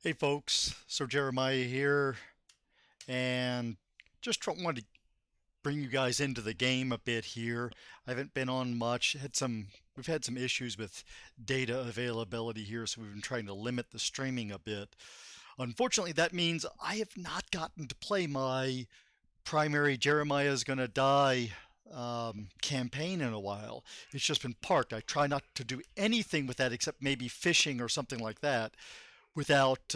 Hey folks, so Jeremiah here, and just wanted to bring you guys into the game a bit here. I haven't been on much. We've had some issues with data availability here, so we've been trying to limit the streaming a bit. Unfortunately, that means I have not gotten to play my primary Jeremiah's Gonna Die campaign in a while. It's just been parked. I try not to do anything with that except maybe fishing or something like that without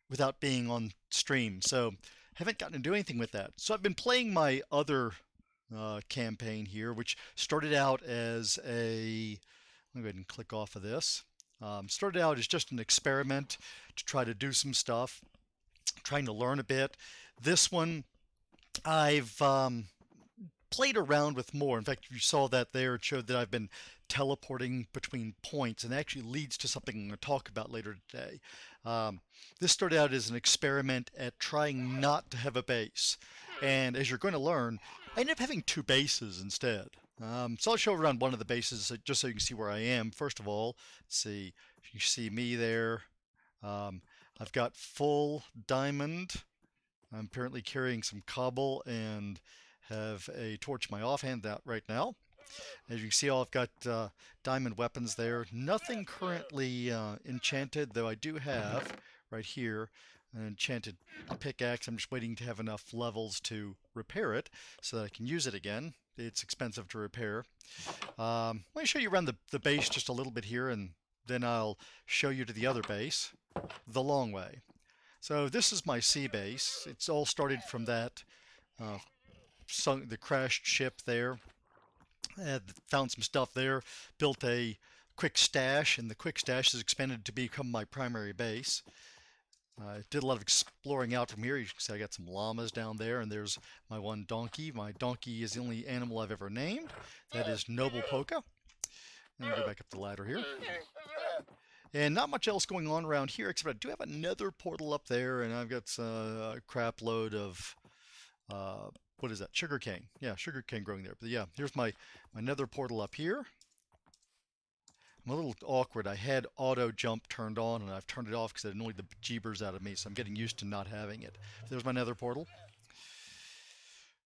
without being on stream. So haven't gotten to do anything with that. So I've been playing my other campaign here, which started out as a. Let me go ahead and click off of this. Started out as just an experiment to try to do some stuff, trying to learn a bit. This one I've played around with more. In fact, you saw that there. It showed that I've been teleporting between points, and actually leads to something I'm going to talk about later today. Um, this started out as an experiment at trying not to have a base, and as you're going to learn, I ended up having two bases instead. So I'll show around one of the bases just so you can see where I am. First of all, let's see, you see me there. Um, I've got full diamond. I'm currently carrying some cobble and have a torch in my offhand that right now. As you can see, I've got diamond weapons there. Nothing currently enchanted, though I do have right here an enchanted pickaxe. I'm just waiting to have enough levels to repair it so that I can use it again. It's expensive to repair. Let me show you around the base just a little bit here, and then I'll show you to the other base the long way. So this is my sea base. It's all started from that uh, the crashed ship there. Found some stuff there, built a quick stash, and the quick stash has expanded to become my primary base. I did a lot of exploring out from here. You can see I got some llamas down there, and there's my one donkey. My donkey is the only animal I've ever named. That is Noble Polka. Let me go back up the ladder here. And not much else going on around here, except I do have another portal up there, and I've got a crap load of uh, what is that? Sugarcane. Yeah, sugarcane growing there. But yeah, here's my nether portal up here. I'm a little awkward. I had auto jump turned on, and I've turned it off because it annoyed the jeebers out of me, so I'm getting used to not having it. There's my nether portal.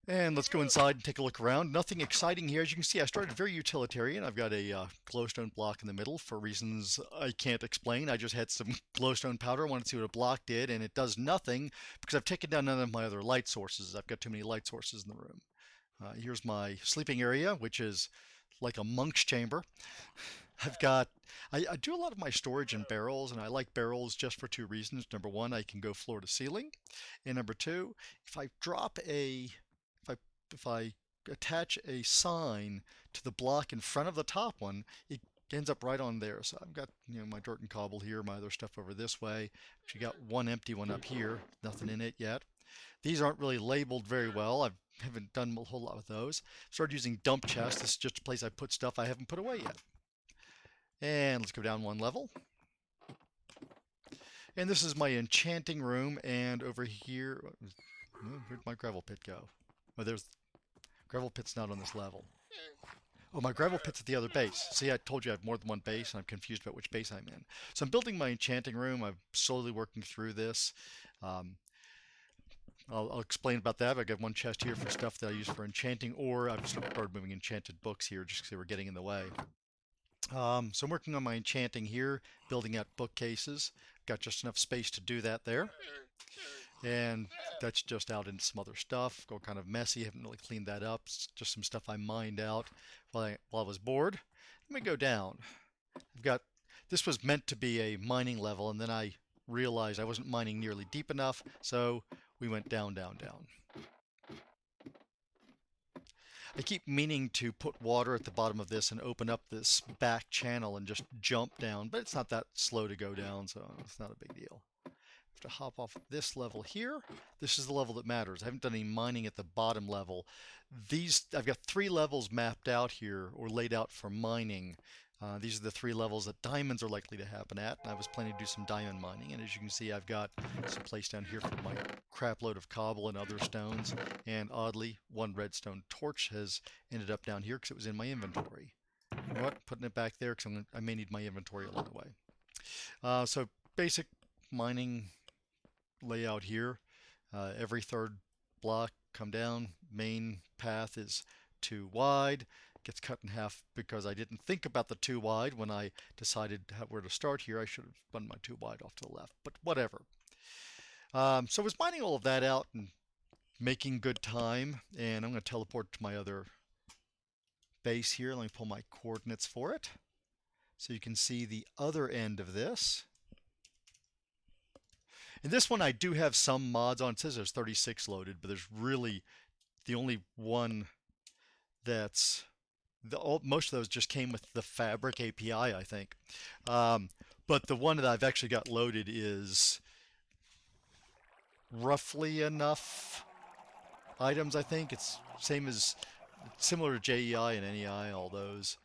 And let's go inside and take a look around. Nothing exciting here. As you can see, I started very utilitarian. I've got a glowstone block in the middle for reasons I can't explain. I just had some glowstone powder. I wanted to see what a block did, and it does nothing because I've taken down none of my other light sources. I've got too many light sources in the room. Here's my sleeping area, which is like a monk's chamber. I've got, I do a lot of my storage in barrels, and I like barrels just for two reasons. Number one, I can go floor to ceiling. And number two, if I drop a if I if I attach a sign to the block in front of the top one, it ends up right on there. So I've got my dirt and cobble here, my other stuff over this way. Actually got one empty one up here, nothing in it yet. These aren't really labeled very well. I haven't done a whole lot with those. Started using dump chests. This is just a place I put stuff I haven't put away yet. And let's go down one level. And this is my enchanting room. And over here, where'd my gravel pit go? Oh, there's gravel pit's not on this level. Oh, my gravel pit's at the other base. See, I told you I have more than one base, and I'm confused about which base I'm in. So I'm building my enchanting room. I'm slowly working through this. Um, I'll explain about that. I've got one chest here for stuff that I use for enchanting, or I've started moving enchanted books here just because they were getting in the way. So I'm working on my enchanting here, building out bookcases. Got just enough space to do that there. And that's just out into some other stuff. Go kind of messy. Haven't really cleaned that up. It's just some stuff I mined out while I was bored. Let me go down. I've got this was meant to be a mining level, and then I realized I wasn't mining nearly deep enough, so we went down, down, down. I keep meaning to put water at the bottom of this and open up this back channel and just jump down, but it's not that slow to go down, so it's not a big deal. I have to hop off this level here. This is the level that matters. I haven't done any mining at the bottom level. I've got 3 levels mapped out here or laid out for mining. These are the 3 levels that diamonds are likely to happen at. I was planning to do some diamond mining, and as you can see, I've got some place down here for my crap load of cobble and other stones. And oddly, one redstone torch has ended up down here because it was in my inventory. You know what? Putting it back there because I may need my inventory along the way. So basic mining layout here. Every third block come down. Main path is too wide. Gets cut in half because I didn't think about the too wide when I decided where to start here. I should have run my too wide off to the left, but whatever. So I was mining all of that out and making good time, and I'm going to teleport to my other base here. Let me pull my coordinates for it so you can see the other end of this. In this one, I do have some mods on. It says there's 36 loaded, but there's really the only one that's most of those just came with the Fabric API, I think. But the one that I've actually got loaded is roughly enough items, I think. It's similar to JEI and NEI, all those.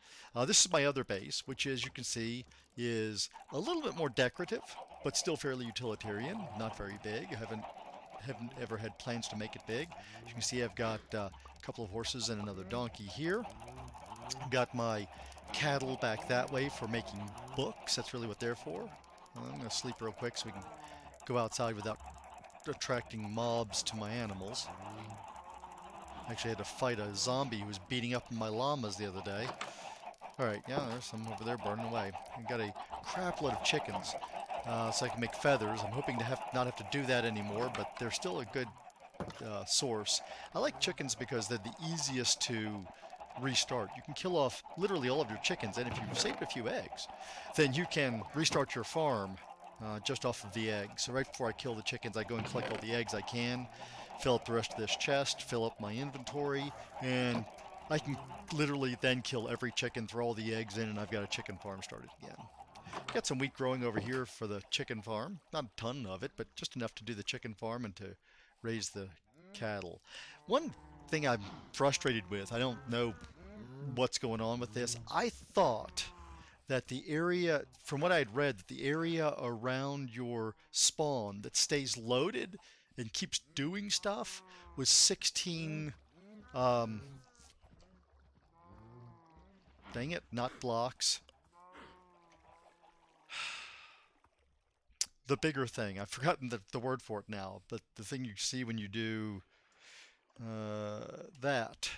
This is my other base, which, as you can see, is a little bit more decorative, but still fairly utilitarian. Not very big. I haven't ever had plans to make it big. As you can see, I've got a couple of horses and another donkey here. Got my cattle back that way for making books. That's really what they're for. I'm going to sleep real quick so we can go outside without attracting mobs to my animals. Actually, I had to fight a zombie who was beating up my llamas the other day. Alright, yeah, there's some over there burning away. I've got a crap load of chickens, so I can make feathers. I'm hoping to not have to do that anymore, but they're still a good source. I like chickens because they're the easiest to restart. You can kill off literally all of your chickens, and if you've saved a few eggs, then you can restart your farm just off of the eggs. So right before I kill the chickens, I go and collect all the eggs I can, fill up the rest of this chest, fill up my inventory, and I can literally then kill every chicken, throw all the eggs in, and I've got a chicken farm started again. Got some wheat growing over here for the chicken farm. Not a ton of it, but just enough to do the chicken farm and to raise the cattle. One thing I'm frustrated with, I don't know what's going on with this. I thought that the area, from what I had read, that the area around your spawn that stays loaded and keeps doing stuff was 16, dang it, not blocks. The bigger thing, I've forgotten the word for it now, but the thing you see when you do that.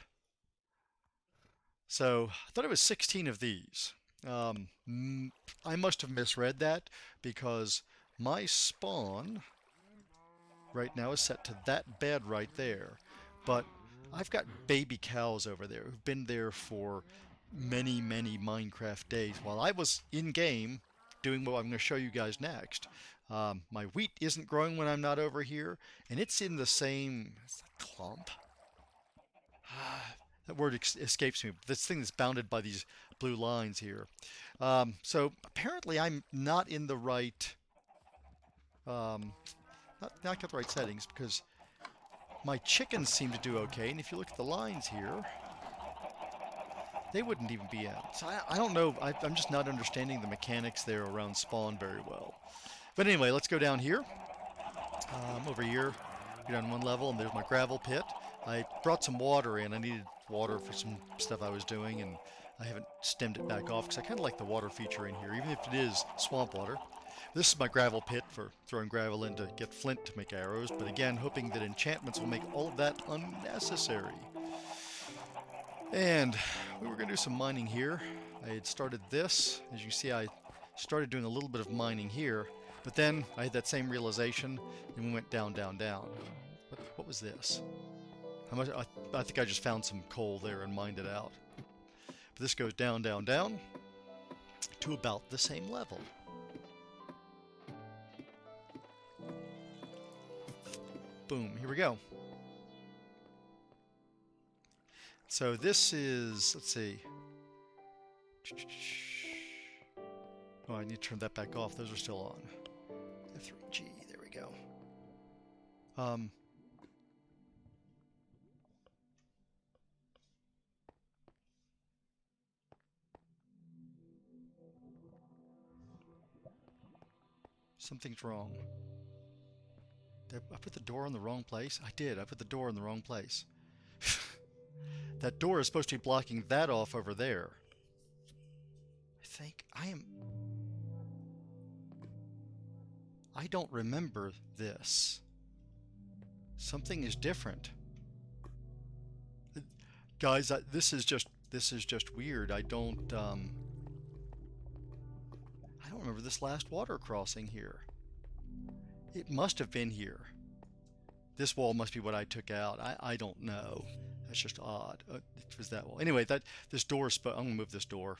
So I thought it was 16 of these. I must have misread that because my spawn right now is set to that bed right there. But I've got baby cows over there who've been there for many, many Minecraft days. While I was in-game doing what I'm going to show you guys next, my wheat isn't growing when I'm not over here, and it's in the same clump. That word escapes me. This thing is bounded by these blue lines here. So apparently I'm not in the right, not got the right settings, because my chickens seem to do okay, and if you look at the lines here, they wouldn't even be out. So I don't know. I'm just not understanding the mechanics there around spawn very well. But anyway, let's go down here. Over here, go down one level, and there's my gravel pit. I brought some water in. I needed water for some stuff I was doing, and I haven't stemmed it back off because I kind of like the water feature in here, even if it is swamp water. This is my gravel pit for throwing gravel in to get flint to make arrows, but again, hoping that enchantments will make all of that unnecessary. And we were going to do some mining here. I had started this. As you see, I started doing a little bit of mining here, but then I had that same realization, and we went down, down, down. What was this? I think I just found some coal there and mined it out. But this goes down, down, down to about the same level. Boom, here we go. So this is, let's see. Oh, I need to turn that back off. Those are still on. F3G, there we go. Something's wrong. Did I put the door in the wrong place? I did. I put the door in the wrong place. That door is supposed to be blocking that off over there. I think I don't remember this. Something is different. Guys, this is just weird. I don't remember this last water crossing here. It must have been here. This wall must be what I took out. I don't know. That's just odd. It was that wall. Anyway, this door is. I'm gonna move this door.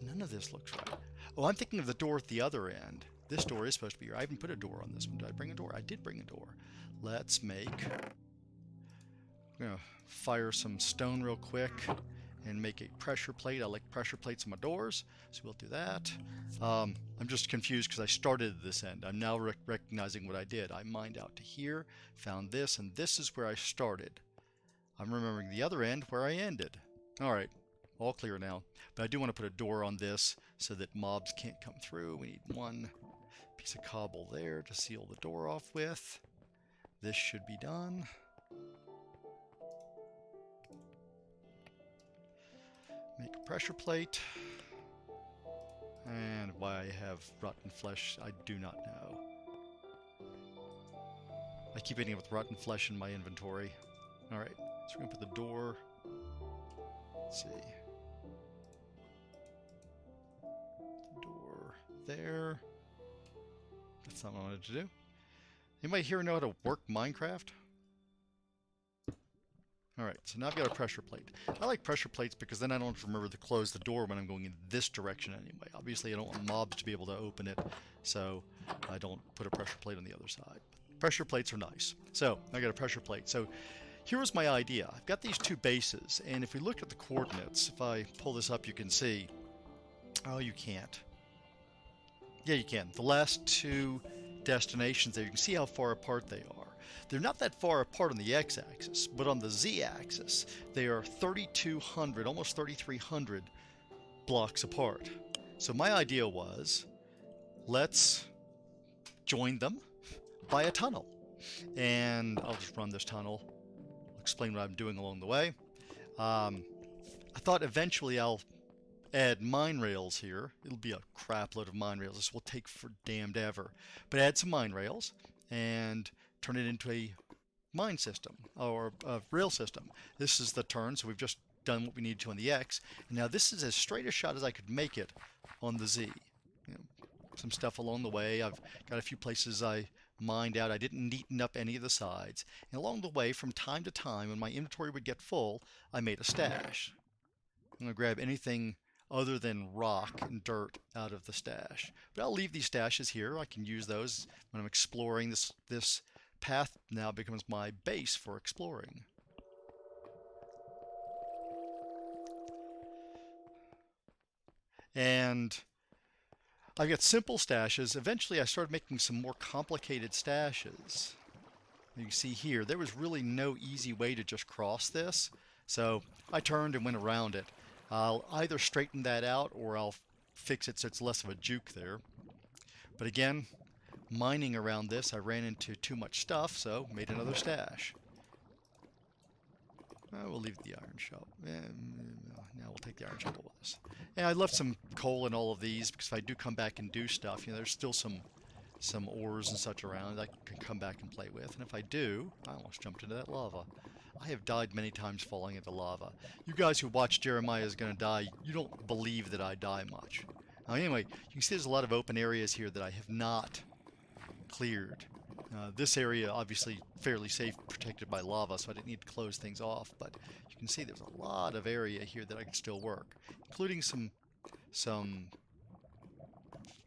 None of this looks right. Oh, I'm thinking of the door at the other end. This door is supposed to be here. I even put a door on this one. Did I bring a door? I did bring a door. Let's make. I'm gonna fire some stone real quick and make a pressure plate. I like pressure plates on my doors, so we'll do that. I'm just confused because I started at this end. I'm now recognizing what I did. I mined out to here, found this, and this is where I started. I'm remembering the other end where I ended. Alright, all clear now. But I do want to put a door on this so that mobs can't come through. We need one piece of cobble there to seal the door off with. This should be done. Make a pressure plate. And why I have rotten flesh, I do not know. I keep ending up with rotten flesh in my inventory. Alright, so we're going to put the door. Let's see. The door there. That's not what I wanted to do. Anybody here know how to work Minecraft? Alright, so now I've got a pressure plate. I like pressure plates because then I don't have to remember to close the door when I'm going in this direction anyway. Obviously I don't want mobs to be able to open it, so I don't put a pressure plate on the other side. Pressure plates are nice. So, I got a pressure plate. So, here was my idea. I've got these two bases, and if we look at the coordinates, if I pull this up you can see... Oh, you can't. Yeah, you can. The last two destinations there, you can see how far apart they are. They're not that far apart on the x-axis, but on the z-axis, they are 3,200, almost 3,300 blocks apart. So my idea was, let's join them by a tunnel. And I'll just run this tunnel. I'll explain what I'm doing along the way. I thought eventually I'll add mine rails here. It'll be a crap load of mine rails. This will take for damned ever. But add some mine rails and turn it into a mine system or a rail system. This is the turn, so we've just done what we need to on the X. And now this is as straight a shot as I could make it on the Z. You know, some stuff along the way. I've got a few places I mined out. I didn't neaten up any of the sides. And along the way, from time to time, when my inventory would get full, I made a stash. I'm going to grab anything other than rock and dirt out of the stash. But I'll leave these stashes here. I can use those when I'm exploring. This path now becomes my base for exploring. And I've got simple stashes. Eventually I started making some more complicated stashes. You can see here, there was really no easy way to just cross this. So I turned and went around it. I'll either straighten that out or I'll fix it so it's less of a juke there. But again, mining around this, I ran into too much stuff, so made another stash. We'll leave the iron shovel. Now we'll take the iron shovel with us. And I left some coal in all of these because if I do come back and do stuff, you know, there's still some ores and such around I can come back and play with. And if I do, I almost jumped into that lava. I have died many times falling into lava. You guys who watch Jeremiah is going to die, you don't believe that I die much. Now anyway, you can see there's a lot of open areas here that I have not cleared. This area obviously fairly safe, protected by lava, so I didn't need to close things off, but you can see there's a lot of area here that I can still work, including some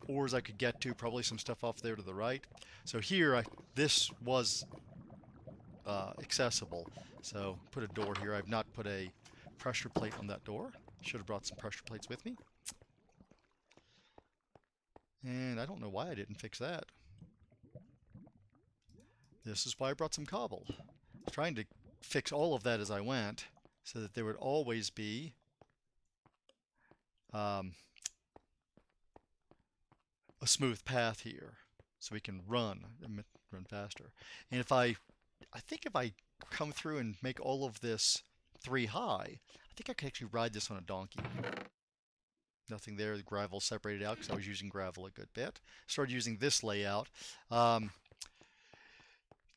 ores I could get to, probably some stuff off there to the right. So here, this was accessible, so put a door here. I've not put a pressure plate on that door. Should have brought some pressure plates with me. And I don't know why I didn't fix that. This is why I brought some cobble. I was trying to fix all of that as I went, so that there would always be a smooth path here, so we can run faster. And I think if I come through and make all of this 3 high, I think I could actually ride this on a donkey. Nothing there. The gravel separated out because I was using gravel a good bit. Started using this layout. Um,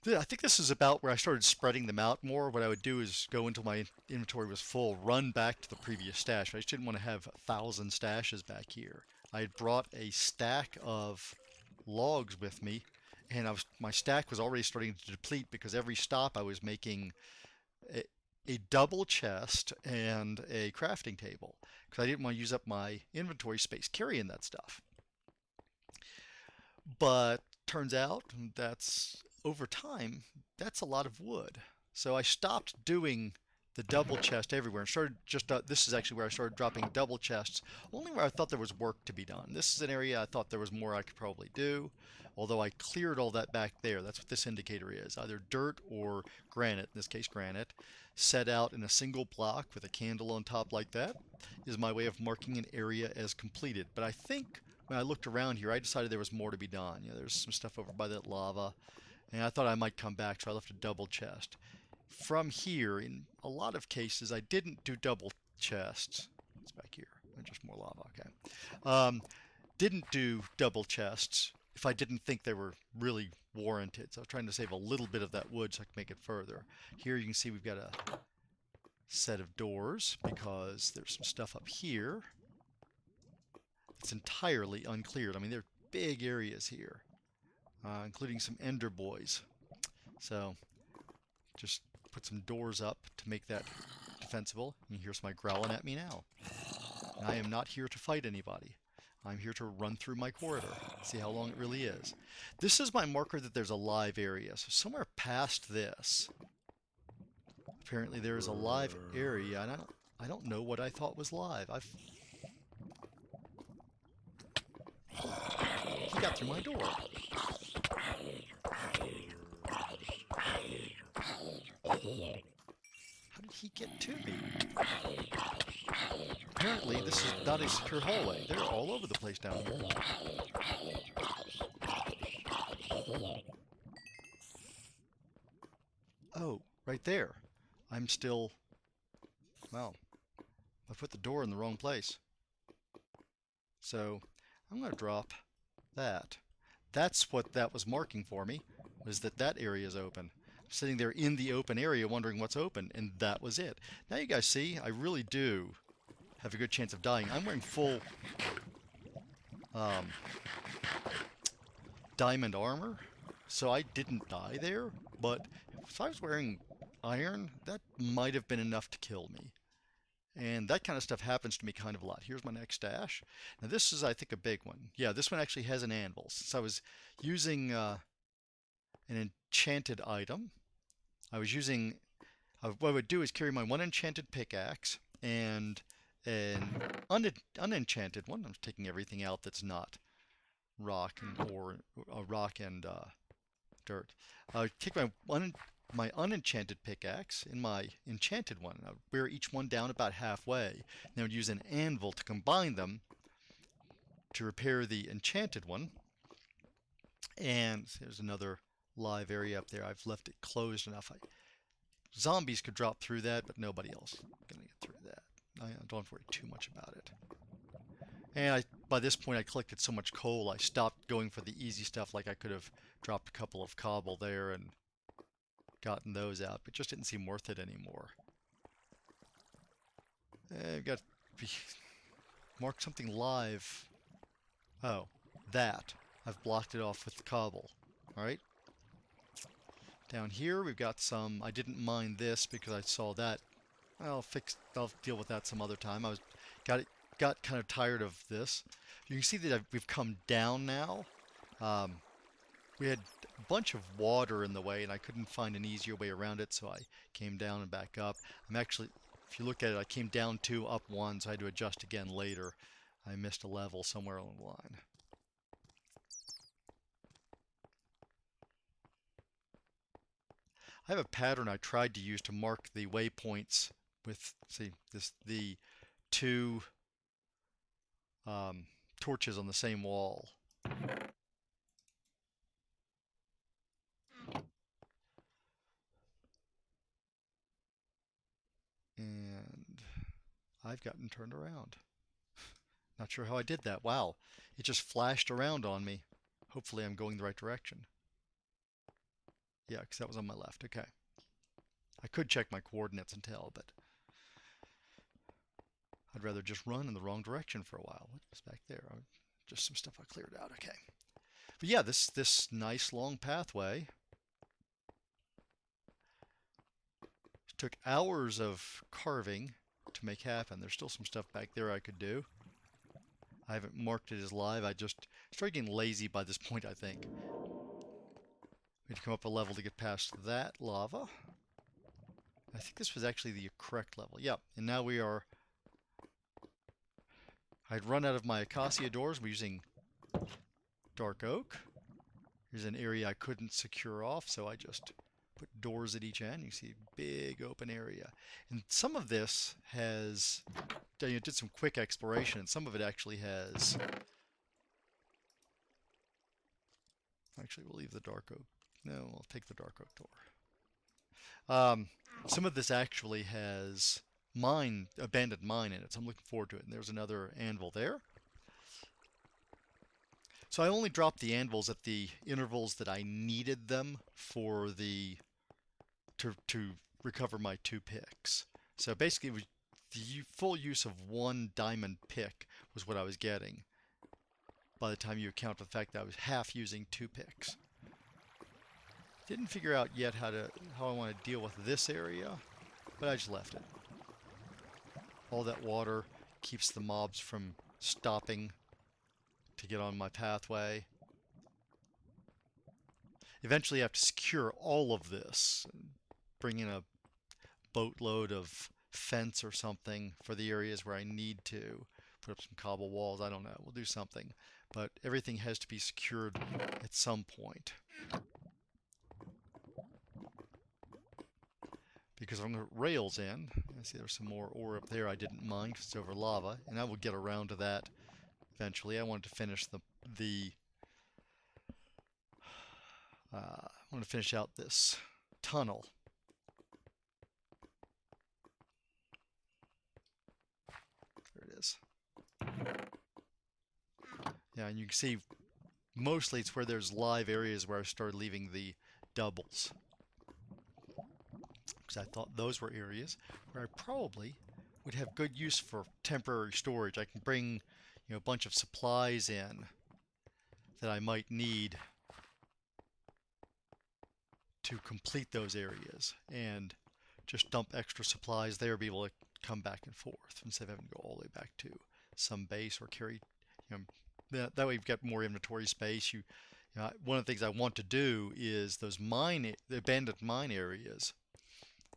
I think this is about where I started spreading them out more. What I would do is go until my inventory was full, run back to the previous stash. I just didn't want to have 1,000 stashes back here. I had brought a stack of logs with me, and my stack was already starting to deplete because every stop I was making a, a double chest and a crafting table because I didn't want to use up my inventory space carrying that stuff. But turns out that's over time, that's a lot of wood. So I stopped doing the double chest everywhere and started this is actually where I started dropping double chests, only where I thought there was work to be done. This is an area I thought there was more I could probably do, although I cleared all that back there. That's what this indicator is, either dirt or granite, in this case granite, set out in a single block with a candle on top like that is my way of marking an area as completed. But I think when I looked around here, I decided there was more to be done. There's some stuff over by that lava, and I thought I might come back, so I left a double chest. From here, in a lot of cases, I didn't do double chests. It's back here. Just more lava, okay. Didn't do double chests if I didn't think they were really warranted. So I was trying to save a little bit of that wood so I could make it further. Here you can see we've got a set of doors because there's some stuff up here. It's entirely uncleared. I mean, there are big areas here, including some ender boys. So just put some doors up to make that defensible. And here's somebody growling at me now. And I am not here to fight anybody. I'm here to run through my corridor, see how long it really is. This is my marker that there's a live area. So somewhere past this, apparently there is a live area, and I don't know what I thought was live. He got through my door. How did he get to me? Apparently this is not a secure hallway. They're all over the place down here. Oh, right there. I'm still... Well, I put the door in the wrong place. So I'm going to drop that. That's what that was marking for me, was that area is open. I'm sitting there in the open area wondering what's open, and that was it. Now you guys see, I really do have a good chance of dying. I'm wearing full diamond armor, so I didn't die there, but if I was wearing iron, that might have been enough to kill me. And that kind of stuff happens to me kind of a lot. Here's my next stash. Now this is, I think, a big one. Yeah, this one actually has an anvil. Since I was using an enchanted item, what I would do is carry my one enchanted pickaxe and an unenchanted one. I'm taking everything out that's not rock and dirt. I would take my unenchanted pickaxe and my enchanted one. I would wear each one down about halfway. And I would use an anvil to combine them to repair the enchanted one. And there's another live area up there. I've left it closed enough. Zombies could drop through that, but nobody else is going to get through that. I don't have to worry too much about it. And by this point, I collected so much coal, I stopped going for the easy stuff. Like I could have dropped a couple of cobble there and gotten those out, but just didn't seem worth it anymore. I've got to mark something live. Oh, that. I've blocked it off with the cobble. Alright. Down here we've got some, I didn't mind this because I saw that. I'll deal with that some other time. Got kind of tired of this. You can see that we've come down now. We had a bunch of water in the way and I couldn't find an easier way around it, so I came down and back up. I'm actually, if you look at it, I came down 2, up 1, so I had to adjust again later. I missed a level somewhere along the line. I have a pattern I tried to use to mark the waypoints with, see, the 2 torches on the same wall. And I've gotten turned around. Not sure how I did that. Wow. It just flashed around on me. Hopefully I'm going the right direction. Yeah, because that was on my left. Okay. I could check my coordinates and tell, but I'd rather just run in the wrong direction for a while. What was back there? Oh, just some stuff I cleared out. Okay. But yeah, this nice long pathway took hours of carving to make happen. There's still some stuff back there I could do. I haven't marked it as live. I just started getting lazy by this point, I think. We had to come up a level to get past that lava. I think this was actually the correct level. Yep, and now we are... I'd run out of my acacia doors. We're using dark oak. Here's an area I couldn't secure off, so I just put doors at each end. You see a big open area. And some of this has... I did some quick exploration, and some of it actually has... Actually, we'll leave the dark oak. No, we'll take the dark oak door. Some of this actually has abandoned mine in it, so I'm looking forward to it. And there's another anvil there. So I only dropped the anvils at the intervals that I needed them for the to recover my 2 picks. So basically, it was the full use of 1 diamond pick was what I was getting by the time you account for the fact that I was half using 2 picks. Didn't figure out yet how I want to deal with this area, but I just left it. All that water keeps the mobs from stopping to get on my pathway. Eventually I have to secure all of this, bring in a boatload of fence or something for the areas where I need to. Put up some cobble walls, I don't know, we'll do something. But everything has to be secured at some point. Because if I'm going to put rails in, I see there's some more ore up there I didn't mind because it's over lava, and I will get around to that eventually. I wanted to finish I want to finish out this tunnel. There it is. Yeah, and you can see mostly it's where there's live areas where I started leaving the doubles. Because I thought those were areas where I probably would have good use for temporary storage. I can bring, a bunch of supplies in that I might need to complete those areas and just dump extra supplies there, be able to come back and forth instead of having to go all the way back to some base or carry, that way you've got more inventory space. One of the things I want to do is those the abandoned mine areas.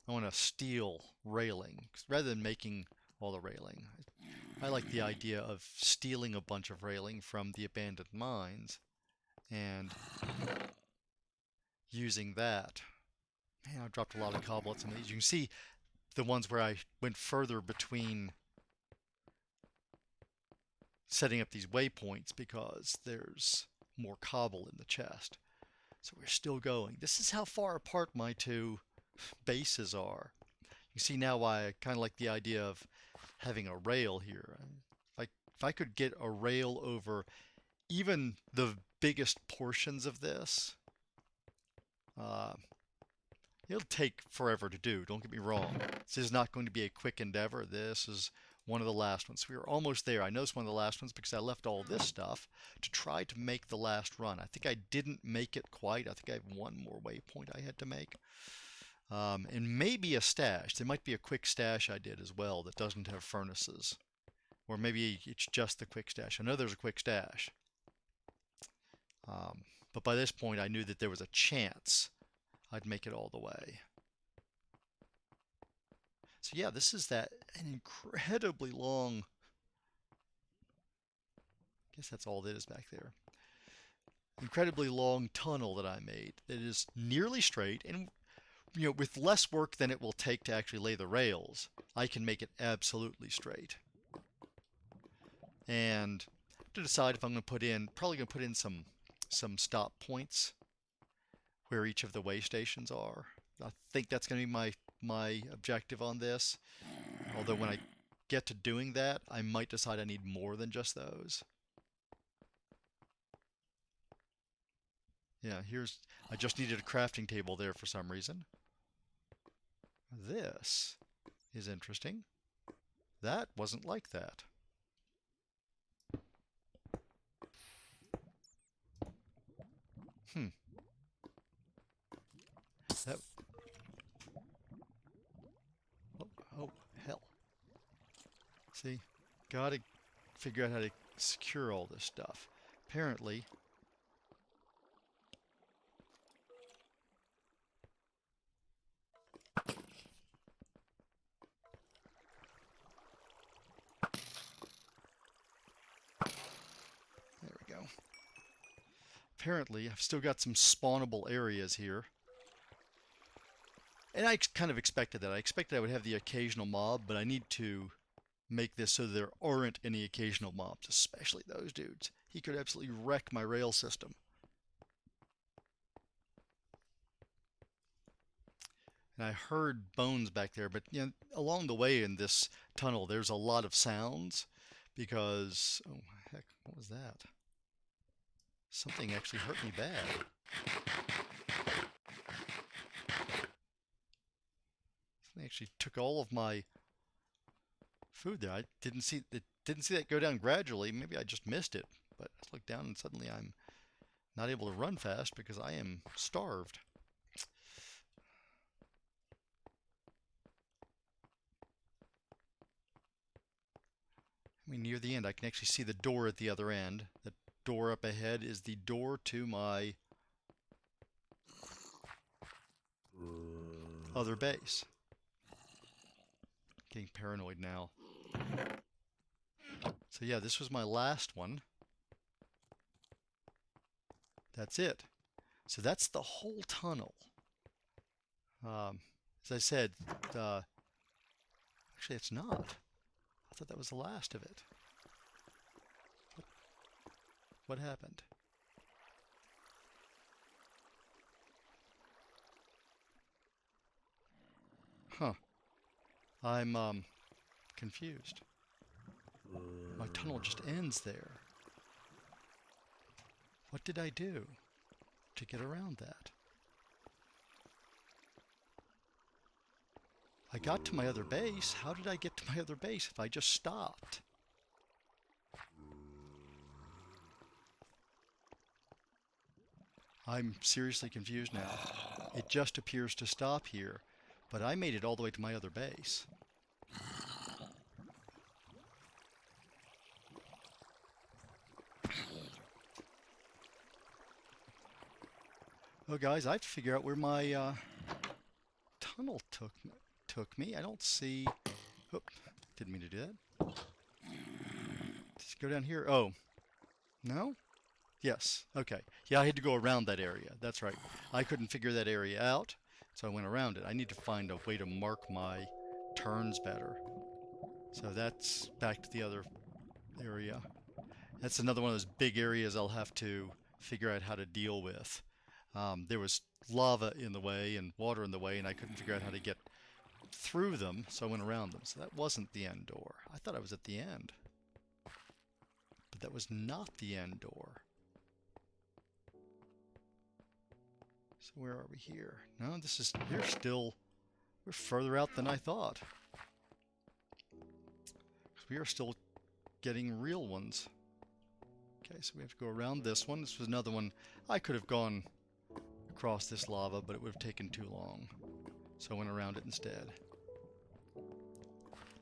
I want to steal railing rather than making all the railing. I like the idea of stealing a bunch of railing from the abandoned mines and using that. Man, I dropped a lot of cobble at some of these. You can see the ones where I went further between setting up these waypoints because there's more cobble in the chest. So we're still going. This is how far apart my 2 bases are. You see now why I kind of like the idea of having a rail here. If I could get a rail over even the biggest portions of this, it'll take forever to do, don't get me wrong. This is not going to be a quick endeavor. This is one of the last ones. We were almost there. I know it's one of the last ones because I left all this stuff to try to make the last run. I think I didn't make it quite. I think I have 1 more waypoint I had to make. And maybe a stash. There might be a quick stash I did as well that doesn't have furnaces. Or maybe it's just the quick stash. I know there's a quick stash. But by this point I knew that there was a chance I'd make it all the way. So yeah, this is an incredibly long... I guess that's all it is back there. Incredibly long tunnel that I made that is nearly straight, and with less work than it will take to actually lay the rails, I can make it absolutely straight. And to decide if I'm going to probably going to put in some stop points where each of the way stations are. I think that's going to be my objective on this. Although when I get to doing that, I might decide I need more than just those. Yeah, I just needed a crafting table there for some reason. This is interesting. That wasn't like that. Hmm. That. Oh, oh, hell. See, gotta figure out how to secure all this stuff. Apparently, there we go. Apparently, I've still got some spawnable areas here. And I kind of expected that. I expected I would have the occasional mob, but I need to make this so there aren't any occasional mobs, especially those dudes. He could absolutely wreck my rail system. And I heard bones back there, but you know, along the way in this tunnel, there's a lot of sounds because, oh heck, what was that? Something actually hurt me bad. Something actually took all of my food there. I didn't see that go down gradually. Maybe I just missed it. But I looked down and suddenly I'm not able to run fast because I am starved. I mean, near the end, I can actually see the door at the other end. The door up ahead is the door to my other base. Getting paranoid now. So yeah, this was my last one. That's it. So that's the whole tunnel. As I said, actually it's not. I thought that was the last of it. What happened? Huh. I'm confused. My tunnel just ends there. What did I do to get around that? I got to my other base. How did I get to my other base if I just stopped? I'm seriously confused now. It just appears to stop here, but I made it all the way to my other base. Oh, guys, I have to figure out where my tunnel took me. I don't see. Oh, didn't mean to do that. Just go down here. Oh, no? Yes. Okay. Yeah, I had to go around that area. That's right. I couldn't figure that area out, so I went around it. I need to find a way to mark my turns better. So that's back to the other area. That's another one of those big areas I'll have to figure out how to deal with. There was lava in the way and water in the way, and I couldn't figure out how to get through them, so I went around them. So that wasn't the end door. I thought I was at the end. But that was not the end door. So where are we here? No, we're further out than I thought. We are still getting real ones. Okay, so we have to go around this one. This was another one. I could have gone across this lava, but it would have taken too long. So I went around it instead.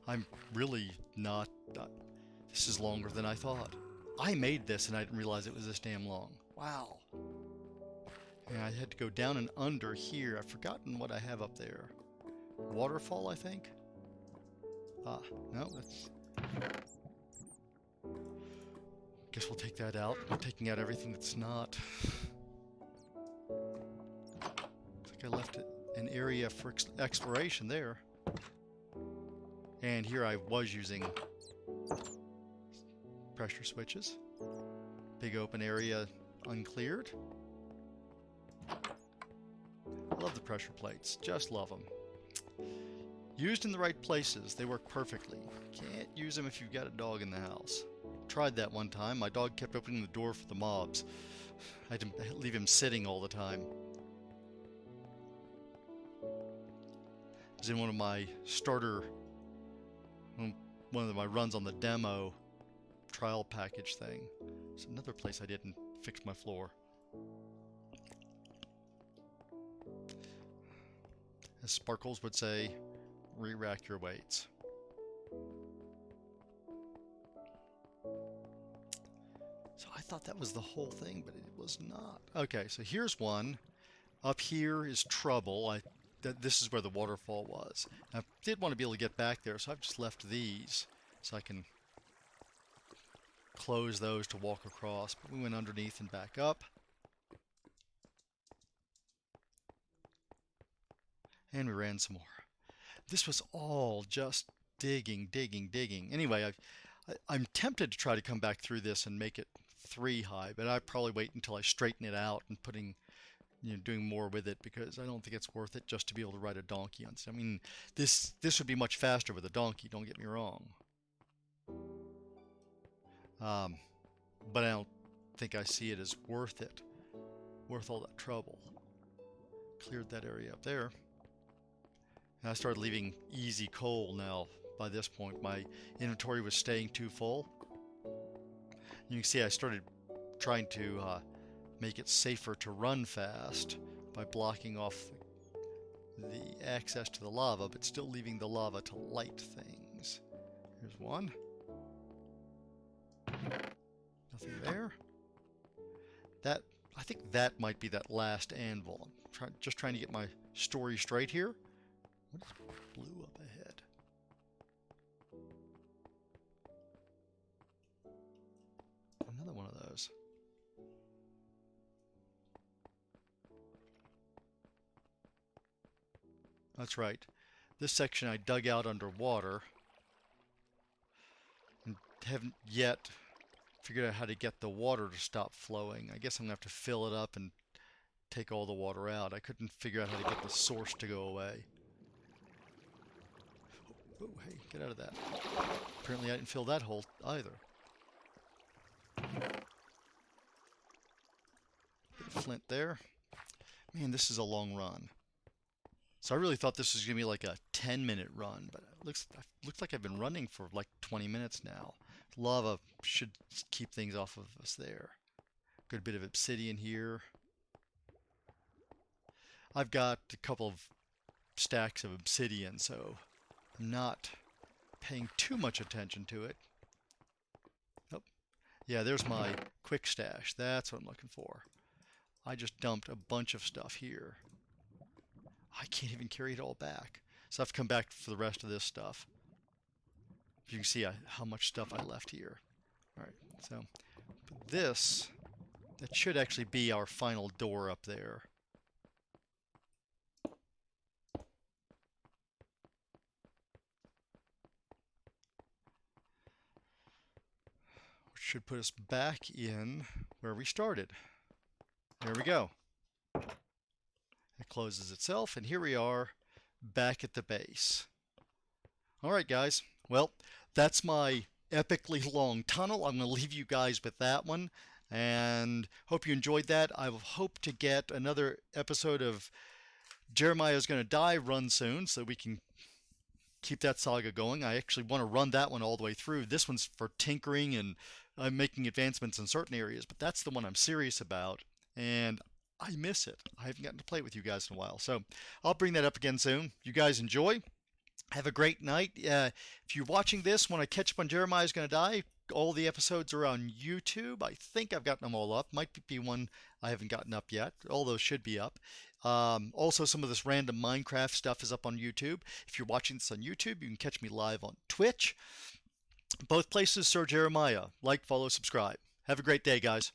I'm really not... this is longer than I thought. I made this and I didn't realize it was this damn long. Wow. And I had to go down and under here. I've forgotten what I have up there. Waterfall, I think? Ah, no, that's... Guess we'll take that out. I'm taking out everything that's not. Looks like I left an area for exploration there. And here I was using pressure switches. Big open area uncleared. Love the pressure plates. Just love them. Used in the right places, they work perfectly. Can't use them if you've got a dog in the house. Tried that one time. My dog kept opening the door for the mobs. I had to leave him sitting all the time. It was in one of my one of my runs on the demo trial package thing. It's another place I didn't fix my floor. As Sparkles would say, re-rack your weights. So I thought that was the whole thing, but it was not. Okay, so here's one. Up here is trouble. This is where the waterfall was. I did want to be able to get back there, so I've just left these so I can close those to walk across. But we went underneath and back up. And we ran some more. This was all just digging. Anyway, I'm tempted to try to come back through this and make it 3 high, but I'd probably wait until I straighten it out and doing more with it, because I don't think it's worth it just to be able to ride a donkey on. I mean, this would be much faster with a donkey, don't get me wrong. But I don't think I see it as worth it. Worth all that trouble. Cleared that area up there. And I started leaving easy coal now. By this point, my inventory was staying too full. You can see I started trying to make it safer to run fast by blocking off the access to the lava, but still leaving the lava to light things. Here's one. Nothing there. I think that might be that last anvil. I'm just trying to get my story straight here. What is blue up ahead? Another one of those. That's right. This section I dug out underwater and haven't yet figured out how to get the water to stop flowing. I guess I'm going to have to fill it up and take all the water out. I couldn't figure out how to get the source to go away. Oh, hey, get out of that. Apparently I didn't fill that hole either. Bit of flint there. Man, this is a long run. So I really thought this was going to be like a 10-minute run, but it looks like I've been running for like 20 minutes now. Lava should keep things off of us there. Good bit of obsidian here. I've got a couple of stacks of obsidian, so I'm not paying too much attention to it. Oh, yeah, there's my quick stash. That's what I'm looking for. I just dumped a bunch of stuff here. I can't even carry it all back. So I have to come back for the rest of this stuff. You can see how much stuff I left here. All right, so that should actually be our final door up there. Which should put us back in where we started. There we go. It closes itself, and here we are back at the base. All right, guys. Well, that's my epically long tunnel. I'm going to leave you guys with that one, and hope you enjoyed that. I hope to get another episode of Jeremiah is Going to Die run soon, so we can keep that saga going. I actually want to run that one all the way through. This one's for tinkering and making advancements in certain areas, but that's the one I'm serious about, and I miss it. I haven't gotten to play it with you guys in a while, so I'll bring that up again soon. You guys enjoy. Have a great night. If you're watching this when I catch up on Jeremiah's Going to Die, all the episodes are on YouTube. I think I've gotten them all up. Might be one I haven't gotten up yet. All those should be up. Also, some of this random Minecraft stuff is up on YouTube. If you're watching this on YouTube, you can catch me live on Twitch. Both places, Sir Jeremiah. Like, follow, subscribe. Have a great day, guys.